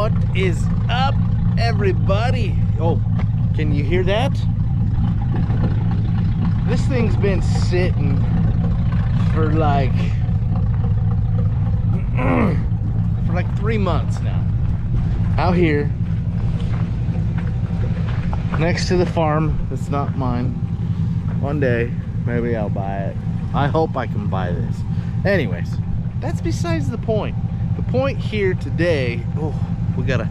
What is up, everybody? Oh, can you hear that? This thing's been sitting for like 3 months now. Out here next to the farm. It's not mine. One day maybe I'll buy it. I hope I can buy this. Anyways, that's besides the point. The point here today, oh, we gotta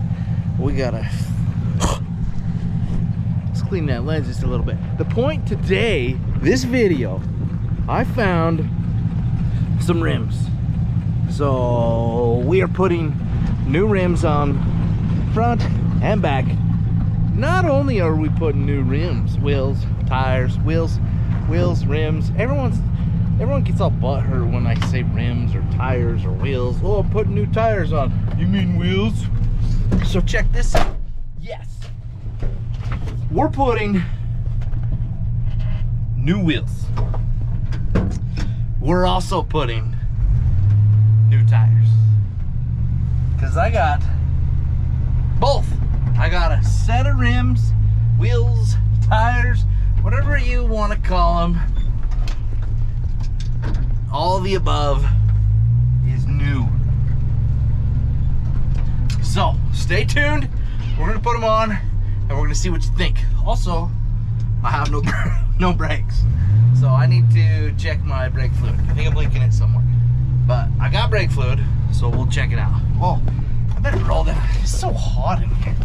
let's clean that lens just a little bit. The point today, this video, I found some rims. So we are putting new rims on front and back. Not only are we putting new rims, wheels, tires, rims. Everyone gets all butthurt when I say rims or tires or wheels. Oh, I'm putting new tires on. You mean wheels? So check this out. Yes, we're putting new wheels. We're also putting new tires. Because I got both. I got a set of rims, wheels, tires, whatever you want to call them. All of the above is new. So stay tuned. We're gonna put them on and we're gonna see what you think. Also, I have no brakes, so I need to check my brake fluid. I think I'm leaking it somewhere, but I got brake fluid, so we'll check it out. Oh, I better roll down. It's so hot in here.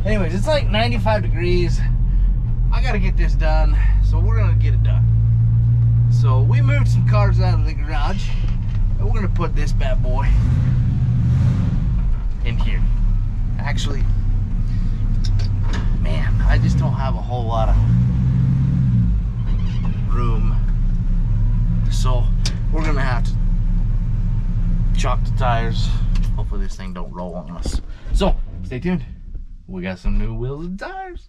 Anyways, it's like 95 degrees. I gotta get this done, so we're gonna get it done. So we moved some cars out of the garage, and we're gonna put this bad boy in here. Actually, man, I just don't have a whole lot of room, so we're gonna have to chalk the tires. Hopefully this thing don't roll on us. So stay tuned. We got some new wheels and tires.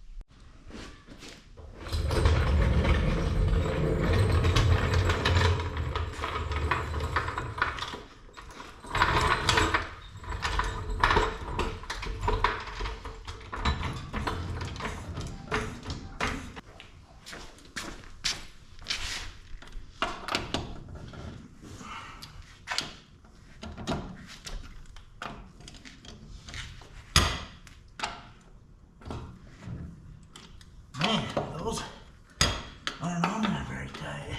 Man, those aren't on there very tight.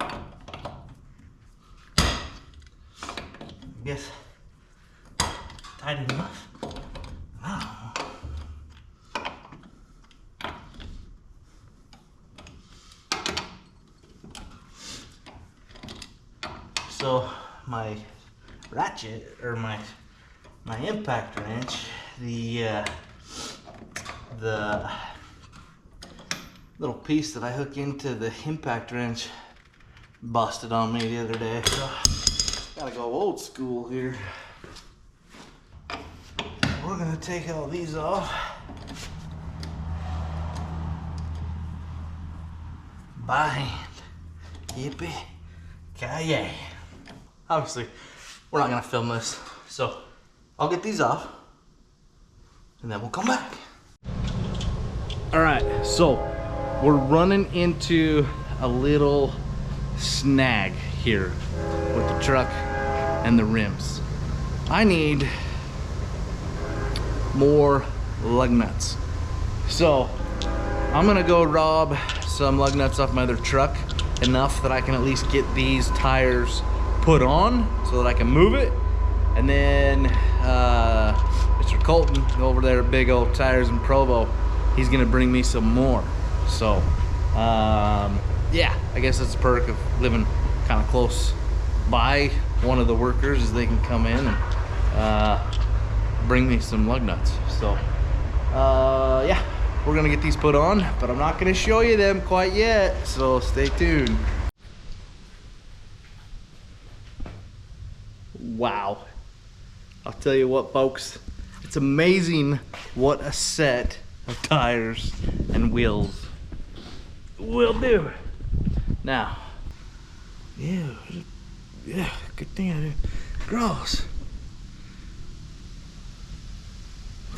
I guess tight enough. Wow. So my ratchet, or my impact wrench, the little piece that I hook into the impact wrench busted on me the other day. So gotta go old school here. We're gonna take all these off. By hand. Yippee-ki-yay. Obviously, we're not gonna film this, so I'll get these off and then we'll come back. All right, so we're running into a little snag here with the truck and the rims. I need more lug nuts. So I'm gonna go rob some lug nuts off my other truck, enough that I can at least get these tires put on so that I can move it. And then Mr. Colton over there at Big Old Tires in Provo, he's gonna bring me some more. So yeah, I guess that's a perk of living kind of close by one of the workers, is they can come in and bring me some lug nuts. So yeah, we're gonna get these put on, but I'm not gonna show you them quite yet, so stay tuned. Wow, I'll tell you what, folks, it's amazing what a set of tires and wheels will do. Now, yeah, good thing I didn't cross.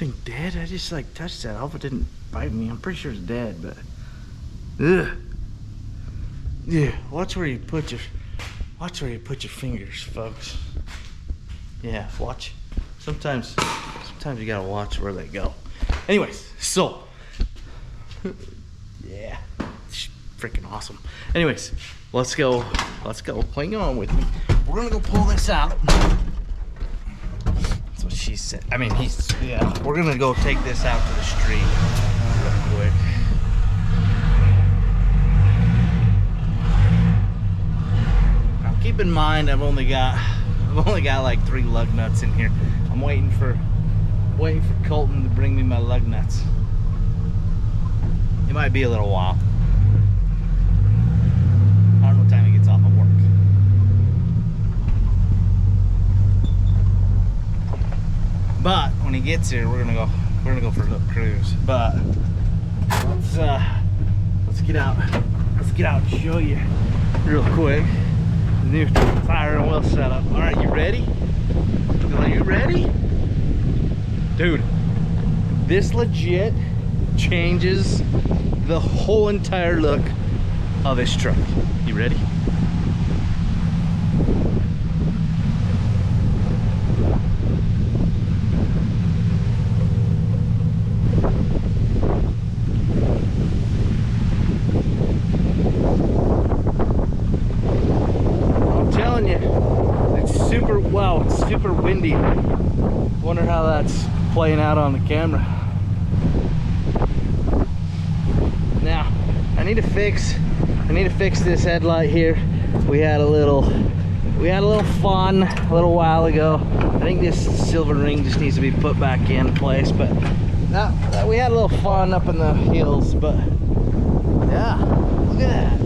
thing dead? I just like touched that. I hope it didn't bite me. I'm pretty sure it's dead, but ugh. Yeah, watch where you put your fingers, folks. Yeah, watch. Sometimes you gotta watch where they go. Anyways, so yeah, it's freaking awesome. Anyways, let's go. Hang on with me. We're gonna go pull this out. That's what she said. I mean, yeah. We're gonna go take this out to the street real quick. Now, keep in mind, I've only got like 3 lug nuts in here. I'm waiting for Colton to bring me my lug nuts. It might be a little while. I don't know what time he gets off of work. But when he gets here, we're gonna go for a little cruise. But let's get out and show you real quick the new tire and wheel setup. All right, you ready? Are you ready? Dude, this legit changes the whole entire look of this truck. You ready? I'm telling you, it's super windy. Wonder how that's playing out on the camera. Now, I need to fix this headlight here. We had a little fun a little while ago. I think this silver ring just needs to be put back in place, but we had a little fun up in the hills. But yeah, look at that.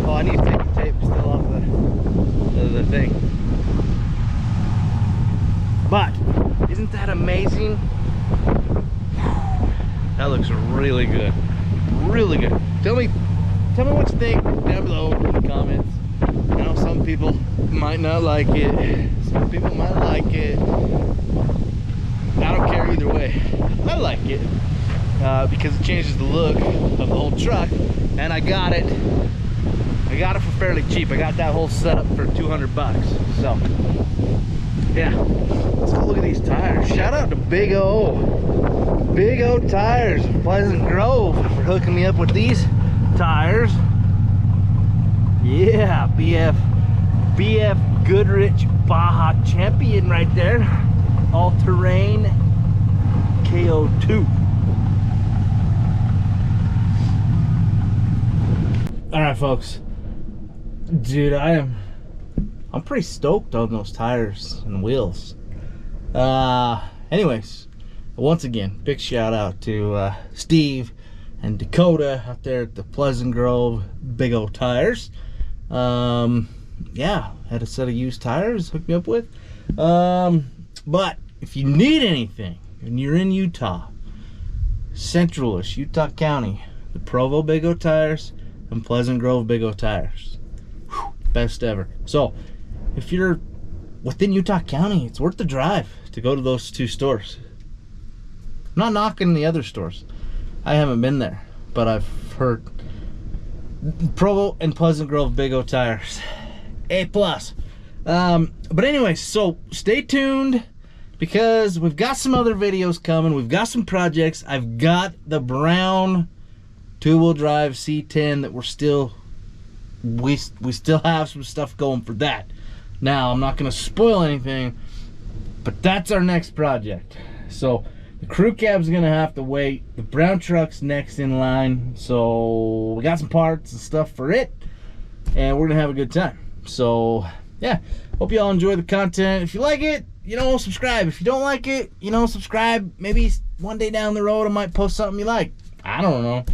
Oh, I need to take the tape still off the thing. But isn't that amazing? That looks really good. Really good. Tell me what you think down below in the comments. I know some people might not like it. Some people might like it. I don't care either way. I like it because it changes the look of the whole truck, and I got it for fairly cheap. I got that whole setup for 200 bucks. So yeah, let's go look at these tires. Shout out to Big O Tires, Pleasant Grove, for hooking me up with these tires. Yeah, BF Goodrich Baja Champion right there. All-terrain KO2. All right, folks. Dude, I'm pretty stoked on those tires and wheels. Anyways, once again, big shout out to Steve and Dakota out there at the Pleasant Grove Big O Tires. Yeah, had a set of used tires hooked me up with. But if you need anything and you're in Utah, Centralish, Utah County, the Provo Big O Tires and Pleasant Grove Big O Tires. Whew, best ever. So if you're within Utah County, it's worth the drive to go to those 2 stores. I'm not knocking the other stores. I haven't been there, but I've heard Provo and Pleasant Grove Big O Tires, A+. But anyway, so stay tuned because we've got some other videos coming. We've got some projects. I've got the brown 2-wheel drive C10 that we still have some stuff going for that. Now, I'm not going to spoil anything, but that's our next project. So the crew cab's gonna have to wait. The brown truck's next in line. So we got some parts and stuff for it, and we're gonna have a good time. So yeah, hope y'all enjoy the content. If you like it, subscribe. If you don't like it, subscribe. Maybe one day down the road I might post something you like. I don't know.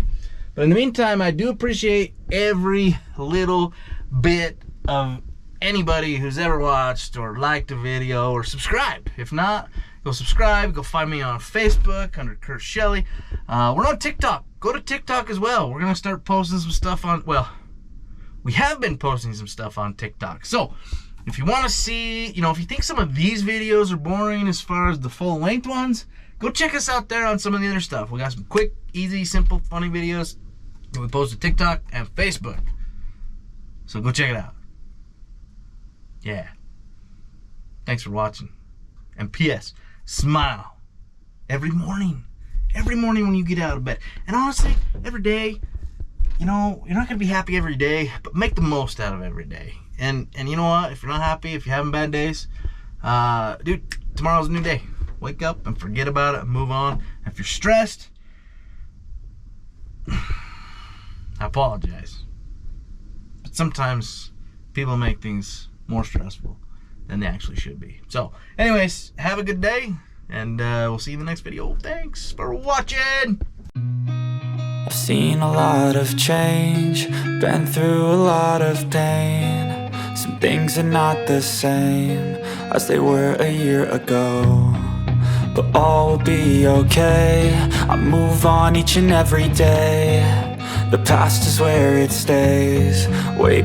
But in the meantime, I do appreciate every little bit of anybody who's ever watched or liked a video or subscribed. If not, go subscribe. Go find me on Facebook under Kurt Shelley. We're on TikTok. Go to TikTok as well. We're gonna start posting some stuff on, well, we have been posting some stuff on TikTok. So If you want to see, you know, if you think some of these videos are boring as far as the full length ones, go check us out there on some of the other stuff. We got some quick, easy, simple, funny videos that we post to TikTok and Facebook. So go check it out. Yeah. Thanks for watching. And P.S. Smile. Every morning. Every morning when you get out of bed. And honestly, every day, you know, you're not going to be happy every day, but make the most out of every day. And you know what? If you're not happy, if you're having bad days, dude, tomorrow's a new day. Wake up and forget about it and move on. If you're stressed, I apologize. But sometimes people make things more stressful than they actually should be. So, anyways, have a good day, and we'll see you in the next video. Thanks for watching. I've seen a lot of change, been through a lot of pain. Some things are not the same as they were a year ago, but all will be okay. I move on each and every day. The past is where it stays, way